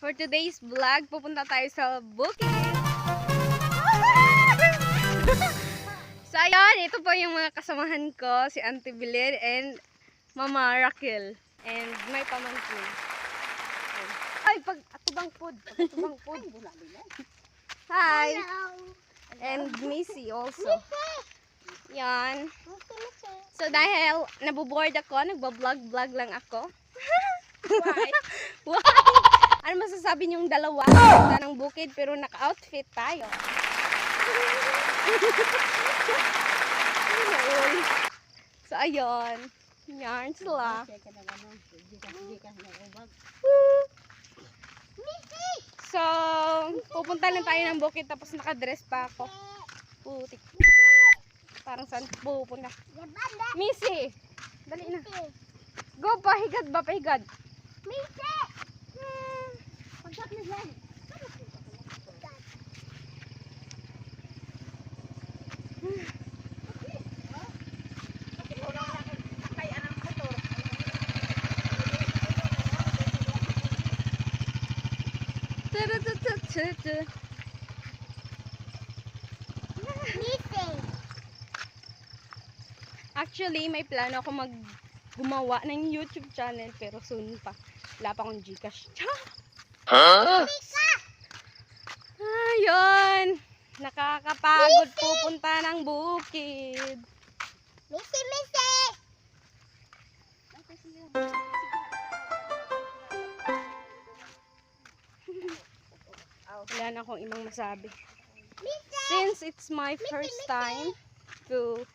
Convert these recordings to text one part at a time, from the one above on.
For today's vlog, pupunta tayo sa bukid. So ayun, ito po yung mga kasamahan ko, si Auntie Bilir and Mama Raquel. And may pamangkin. Ay, atubang food. Hi. And Missy also. Yan. So dahil nabuboard ako, nagbablog-vlog lang ako. Why? Why? Ano masasabi niyong dalawa? Punta ng bukid pero naka-outfit tayo. So ayun. Yan sila. So, pupunta lang tayo ng bukid tapos nakadress pa ako. Putik. Parang saan pupunta? Missy! Dali na. Go, pahigad ba? Pahigad. Missy! Pagkat na dyan. Actually, may plano ako gumawa ng YouTube channel pero soon pa. Wala pa akong Gcash. Huh? Ayun. Nakakapagod pupunta ng bukid. Missy! Wala na akong ibang masabi. Since it's my first time to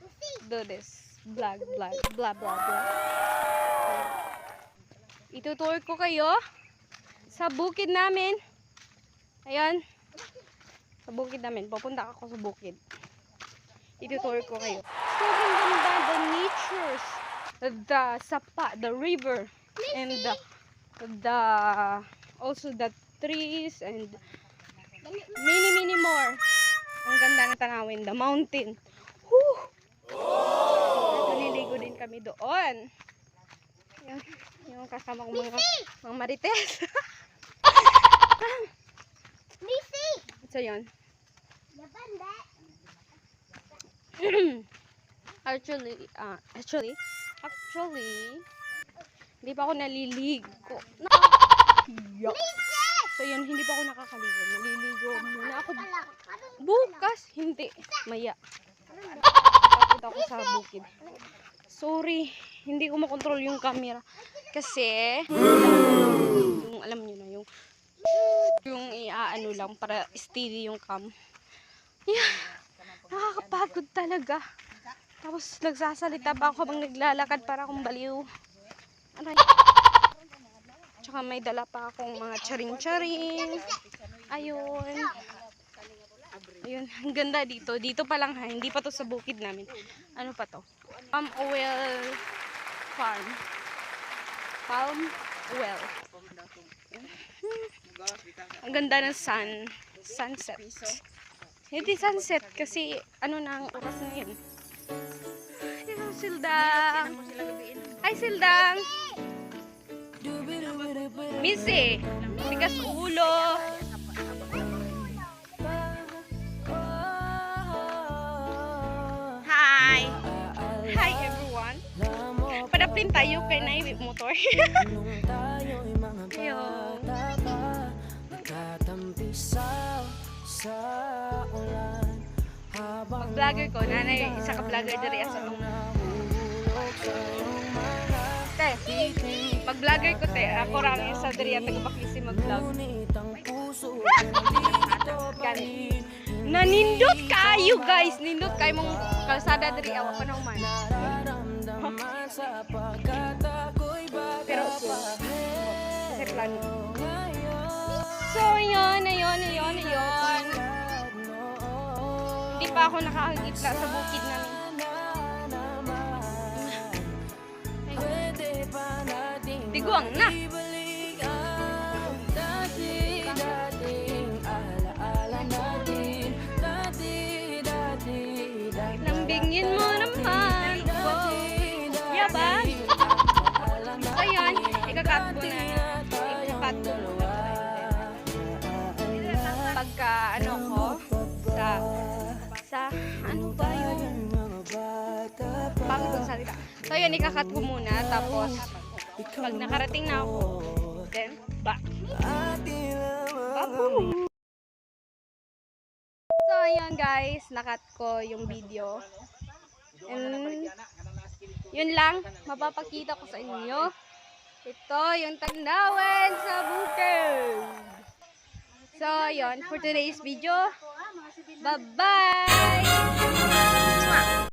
do this blah. Itutour ko kayo sa bukid namin. Ayan. Sa bukid namin. Pupunta ako sa bukid. Itutour ko kayo. Sobrang ganda. The natures. The sapa. The river. And the also the trees and many more. Ang ganda na tanawin. The mountain. Whew! Naliligo din kami doon. Yung kasama ko mga marites. So yun. Actually, hindi pa ako naliligo. So yun, hindi pa ako nakakaligo. Naliligo muna ako. Bukas, hindi. Maya. Tapos ako sa bukid. Sorry, hindi ko makontrol yung camera. Kasi, yung alam nyo na, yung iaano lang para steady yung cam. Yeah, nakakapagod talaga. Tapos nagsasalita pa ako habang naglalakad para akong baliw. Aray. Tsaka may dala pa akong mga charing-charing. Ayun. Ayun, ang ganda dito. Dito pa lang ha, hindi pa to sa bukid namin. Ano pa to? Palm oil farm. Palm oil. Ang ganda ng sunset. Hindi sunset kasi ano na ang oras na yun. Hello, Sildang. Hi, Sildang. Missy, bigas ulo. Hi everyone. Padaplin tayo kay Naiwip motor. Ayun. Mag-vlogger ko, nanay, isa ka vlogger diri sa lung. Te, mag-vlogger ko te, ako lang isa diri at taga-Bakisi mag-vlog. Nanindot kayo guys, nindot kayo mong kalsada diri awa pa naman. Pero kasi plano. So ayun. Hindi pa ako nakakagitla sa bukid namin. Tiguang na. Lambingin mo naman. Wow. Yabang. So yun, ikakat ko na. Ikakat ko. pagka ano ko sa ano ba yun? Pangit ang salita. So yun, ikakat ko muna. Tapos, pag nakarating na ako, then, back. Baboom! So, ayun guys, nakat ko yung video. And, yun lang, mapapakita ko sa inyo. Ito, yung Tagnawan sa bukid. So, yun, for today's video, bye-bye!